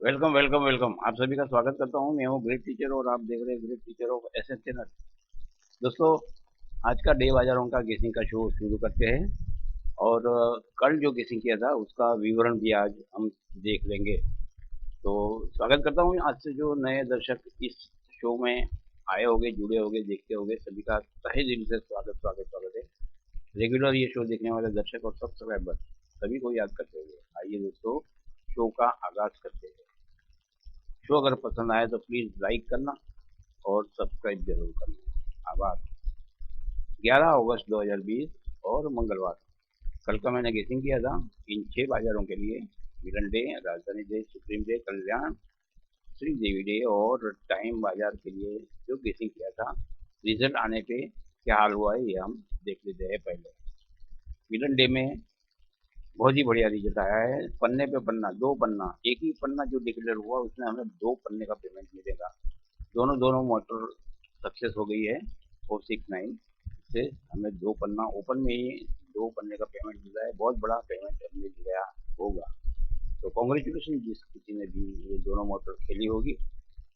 Welcome welcome welcome. आप सभी का स्वागत करता हूँ। मैं हूँ ग्रेट टीचर और आप देख रहे हैं great teacher of SS channel. दोस्तों, आज का डे बाजारों का गेसिंग का शो शुरू करते हैं। और कल जो गेसिंग किया था उसका विवरण भी आज हम देख लेंगे। तो स्वागत करता हूँ आज से जो नए दर्शक इस शो में आए होंगे, जुड़े होंगे, देखते होंगे, सभी का तहे दिल से स्वागत स्वागत स्वागत है। रेगुलर ये शो देखने वाले दर्शक और सब्सक्राइबर सभी को याद करते हुए आइए दोस्तों, शो का आगाज करते हैं। शो अगर पसंद आए तो प्लीज़ लाइक करना और सब्सक्राइब जरूर करना। आभार। 11 अगस्त 2020 और मंगलवार, कल का मैंने गेसिंग किया था इन 6 बाजारों के लिए। मिलन डे, राजधानी डे, सुप्रीम डे, कल्याण, श्रीदेवी डे और टाइम बाजार के लिए जो गेसिंग किया था, रिजल्ट आने पे क्या हाल हुआ है ये हम देख लेते हैं। पहले मिलन डे में बहुत ही बढ़िया रिजल्ट आया है। पन्ने पे पन्ना, दो पन्ना, एक ही पन्ना जो डिक्लेयर हुआ उसमें हमें दो पन्ने का पेमेंट मिलेगा। दोनों दोनों मोटर सक्सेस हो गई है 469 से। हमें दो पन्ना ओपन में ही दो पन्ने का पेमेंट मिला है। बहुत बड़ा पेमेंट मिल गया होगा। तो कॉन्ग्रेचुलेशन जिस किसी ने भी ये दोनों मोटर खेली होगी,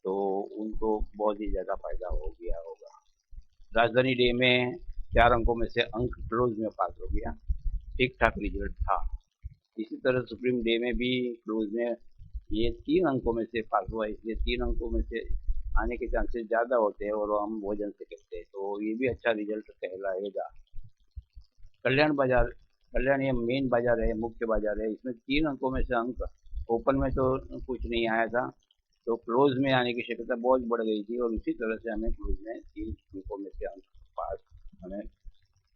तो उनको बहुत ही ज़्यादा फायदा हो गया होगा। राजधानी डे में 4 अंकों में से अंक क्लोज में पास हो गया, ठीक ठाक रिजल्ट था। इसी तरह सुप्रीम डे में भी क्लोज में ये 3 अंकों में से पास हुआ, इसलिए 3 अंकों में से आने के चांसेस ज़्यादा होते हैं और हम भोजन से कहते हैं, तो ये भी अच्छा रिजल्ट कहलाएगा। कल्याण बाजार, कल्याण ये मेन बाजार है, मुख्य बाजार है। इसमें 3 अंकों में से अंक ओपन में तो कुछ नहीं आया था, तो क्लोज में आने की शक्यता बहुत बढ़ गई थी और इसी तरह से हमें क्लोज में 3 अंकों में से अंक पास हमें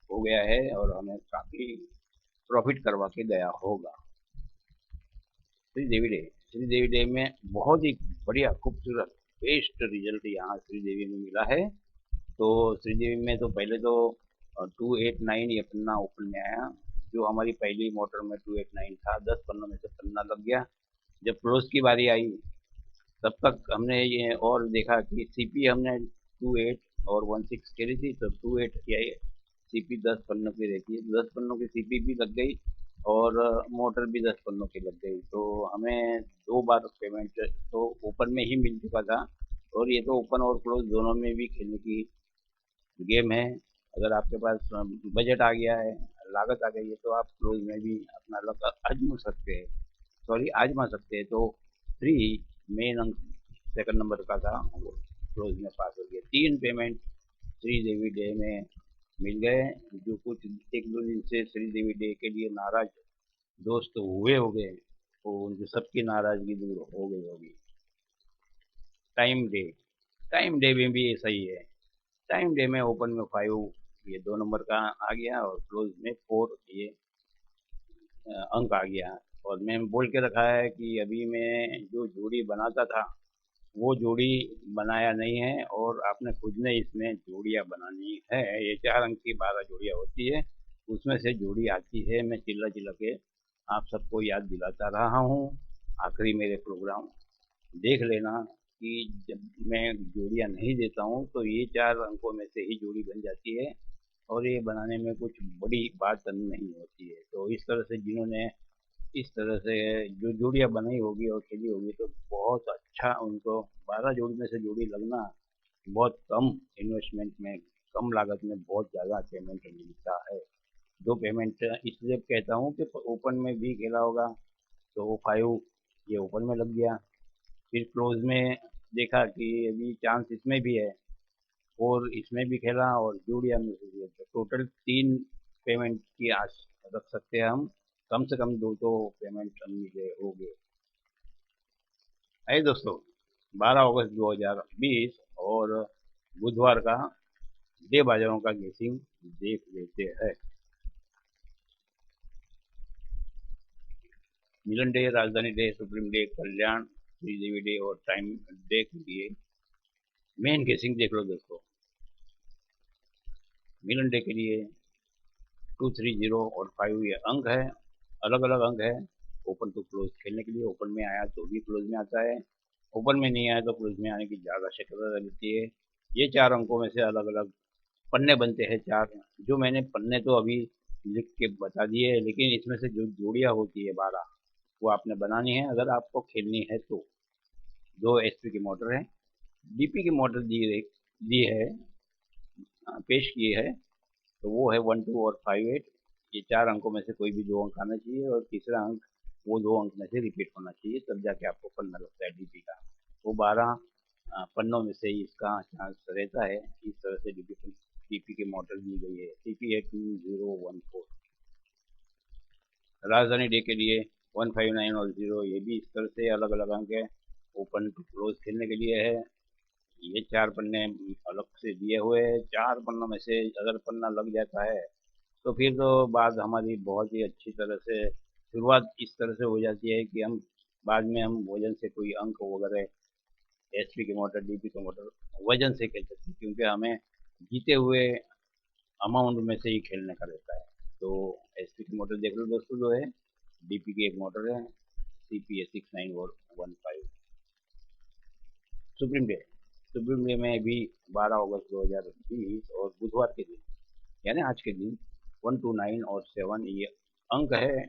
हो गया है और हमें काफ़ी प्रॉफिट करवा के गया होगा। श्रीदेवी डे, श्रीदेवी डे में बहुत ही बढ़िया खूबसूरत बेस्ट रिजल्ट यहाँ श्रीदेवी में मिला है। तो श्रीदेवी में तो पहले तो 289 ये पन्ना ओपन में आया। जो हमारी पहली मोटर में 289 था, 10 पन्नों में से पन्ना लग गया। जब क्लोज की बारी आई तब तक हमने ये और देखा कि सीपी हमने 28 और 16 करी थी, तो 28 या सीपी 10 पन्नों की रहती है, 10 पन्नों की सीपी भी लग गई और मोटर भी 10 पन्नों की लग गई। तो हमें 2 बार पेमेंट तो ओपन में ही मिल चुका था। और ये तो ओपन और क्लोज दोनों में भी खेलने की गेम है। अगर आपके पास बजट आ गया है, लागत आ गई है, तो आप क्लोज में भी अपना लक आजमा सकते हैं, सॉरी आजमा सकते हैं। तो 3 मेन अंक सेकंड नंबर का था, वो क्लोज में पास हो गया। 3 पेमेंट श्रीदेवी डे में मिल गए। जो कुछ 1-2 दिन से श्रीदेवी डे के लिए नाराज दोस्त हुए हो गए, वो उनकी सबकी नाराजगी दूर हो गई होगी। टाइम डे, टाइम डे में भी ऐसा ही है। टाइम डे में ओपन में 5 ये 2 नंबर का आ गया और क्लोज में 4 ये अंक आ गया। और मैं बोल के रखा है कि अभी मैं जो जोड़ी बनाता था वो जोड़ी बनाया नहीं है और आपने खुद ने इसमें जोड़ियाँ बनानी है। ये 4 अंक की 12 जोड़ियाँ होती है, उसमें से जोड़ी आती है। मैं चिल्ला चिल्ला के आप सबको याद दिलाता रहा हूँ। आखिरी मेरे प्रोग्राम देख लेना कि जब मैं जोड़ियाँ नहीं देता हूँ तो ये 4 अंकों में से ही जोड़ी बन जाती है और ये बनाने में कुछ बड़ी बात नहीं होती है। तो इस तरह से जिन्होंने इस तरह से जो जोड़ियाँ बनाई होगी और खेली होगी, तो बहुत अच्छा उनको 12 जोड़ी में से जोड़ी लगना बहुत कम इन्वेस्टमेंट में, कम लागत में बहुत ज़्यादा पेमेंट मिलता है। 2 पेमेंट इसलिए कहता हूँ कि ओपन में भी खेला होगा तो वो 5 ये ओपन में लग गया। फिर क्लोज में देखा कि अभी चांस इसमें भी है और इसमें भी खेला और जोड़िया में भी है, तो टोटल 3 पेमेंट की आस रख सकते हैं हम। कम से कम दो तो पेमेंट हम मिले हो गए। आइए दोस्तों, 12 अगस्त 2020 और बुधवार का डे बाजारों का गेसिंग देख लेते हैं। मिलन डे, राजधानी डे, सुप्रीम डे, कल्याण, श्रीदेवी डे और टाइम डे के लिए मेन गेसिंग देख लो दोस्तों। मिलन डे के लिए 230 और 5 ये अंक है, अलग अलग अंक है। ओपन टू क्लोज खेलने के लिए ओपन में आया तो भी क्लोज में आता है, ओपन में नहीं आया तो क्लोज में आने की ज़्यादा शक्यता रहती है। ये 4 अंकों में से अलग अलग पन्ने बनते हैं 4। जो मैंने पन्ने तो अभी लिख के बता दिए, लेकिन इसमें से जो जोड़ियाँ होती है 12 वो आपने बनानी है अगर आपको खेलनी है तो। दो एचपी की मोटर है, डीपी की मोटर दी है, पेश की है, तो वो है 1 2 और 5 8। ये चार अंकों में से कोई भी दो अंक आना चाहिए और तीसरा अंक वो दो अंक में से रिपीट होना चाहिए, तब जाके आपको पन्ना लगता है डीपी का। वो 12 पन्नों में से ही इसका चांस रहता है। इस तरह से डीपी की मोटर दी गई है। सीपी है 2014। राजधानी डे के लिए 159 और 0, ये भी इस तरह से अलग अलग अंक है। ओपन टू क्लोज खेलने के लिए है। ये चार पन्ने अलग से दिए हुए हैं। चार पन्नों में से अगर पन्ना लग जाता है तो फिर तो बात हमारी बहुत ही अच्छी तरह से शुरुआत इस तरह से हो जाती है कि हम बाद में हम वजन से कोई अंक वगैरह एचपी की मोटर डीपी की मोटर वजन से खेल सकते हैं, क्योंकि हमें जीते हुए अमाउंट में से ही खेलने का रहता है। तो एचपी की मोटर देख लो दोस्तों, जो है डीपी की एक मोटर है, सीपी है 69 और 15। सुप्रीम डे, सुप्रीम डे में भी 12 अगस्त 2020 और बुधवार के दिन, यानी आज के दिन 1 2 9 और 7 ये अंक है,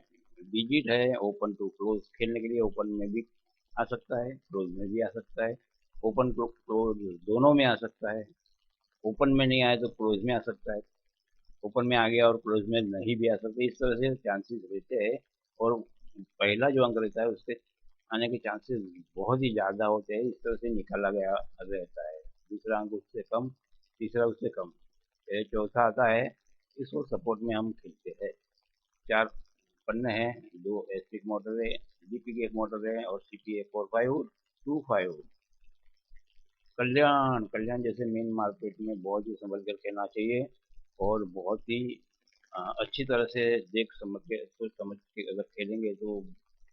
डिजिट है। ओपन टू क्लोज खेलने के लिए ओपन में भी आ सकता है, क्लोज में भी आ सकता है, ओपन टू क्लोज दोनों में आ सकता है। ओपन में नहीं आए तो क्लोज में आ सकता है, ओपन में आ गया और क्लोज में नहीं भी आ सकता। इस तरह से चांसेस रहते हैं। और पहला जो अंक रहता है उसके आने के चांसेस बहुत ही ज़्यादा होते हैं। इस तरह से निकाला गया रहता है। दूसरा अंक उससे कम, तीसरा उससे कम, फिर चौथा आता है। इसको सपोर्ट में हम खेलते हैं। चार पन्ने हैं, दो एचपी की मोटर है, डीपी की एक मोटर है और सीपी है 4 5 2 5। कल्याण, कल्याण जैसे मेन मार्केट में बहुत ही संभल कर खेलना चाहिए और बहुत ही अच्छी तरह से देख समझ के सोच समझ के अगर खेलेंगे तो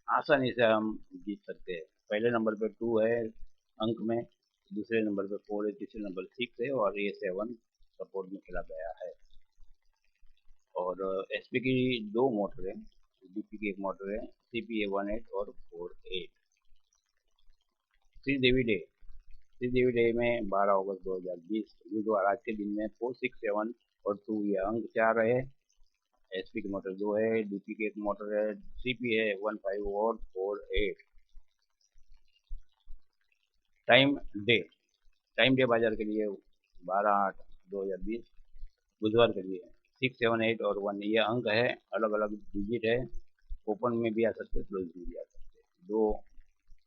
आसानी से हम जीत सकते हैं। पहले नंबर पे 2 है अंक में, दूसरे नंबर पे 4 है, तीसरे नंबर 6 है और ये 7 सपोर्ट में खेला गया है। और एचपी की दो मोटर है, डीपी की एक मोटर है, सीपी है 18 और 48। श्रीदेवी डे, श्रीदेवी डे में 12 अगस्त 2020 बुधवार आज के दिन में 4 6 7 और 2 ये अंक चार है। एचपी की मोटर 2 है, डीपी की एक मोटर है, सीपी है 15 और 48। टाइम डे, टाइम डे बाजार के लिए 12 8 2020 बुधवार के लिए 6 7 8 और 1 ये अंक है, अलग अलग डिजिट है। ओपन में भी आ सकते हैं, क्लोज में भी आ सकते हैं। दो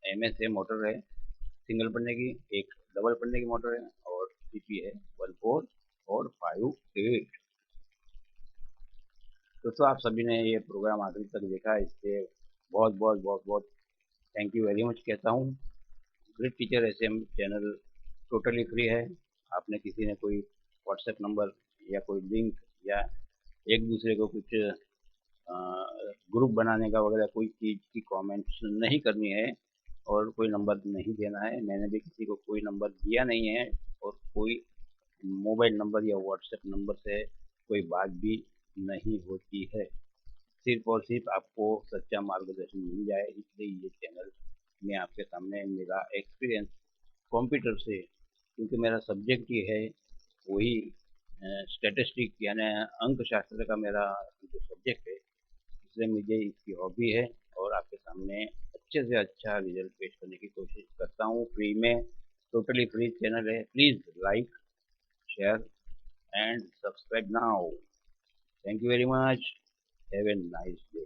एमएस है मोटर है सिंगल पन्ने की, एक डबल पन्ने की मोटर है और सीपी है 14 और 58। दोस्तों आप सभी ने ये प्रोग्राम आखिर तक देखा, इससे बहुत बहुत बहुत बहुत थैंक यू वेरी मच कहता हूँ। Great teacher SM channel totally free है। आपने किसी ने कोई व्हाट्सएप नंबर या कोई लिंक या एक दूसरे को कुछ ग्रुप बनाने का वगैरह कोई चीज़ की कमेंट्स नहीं करनी है और कोई नंबर नहीं देना है। मैंने भी किसी को कोई नंबर दिया नहीं है और कोई मोबाइल नंबर या व्हाट्सएप नंबर से कोई बात भी नहीं होती है। सिर्फ और सिर्फ आपको सच्चा मार्गदर्शन मिल जाए, इसलिए ये चैनल मैं आपके सामने मेरा एक्सपीरियंस कंप्यूटर से, क्योंकि मेरा सब्जेक्ट ही है वही स्टैटिस्टिक यानी अंक शास्त्र का मेरा जो सब्जेक्ट है, इसलिए मुझे इसकी हॉबी है और आपके सामने अच्छे से अच्छा रिजल्ट पेश करने की कोशिश करता हूँ फ्री में। टोटली फ्री चैनल है, please like share and subscribe now. Thank you very much, have a nice day.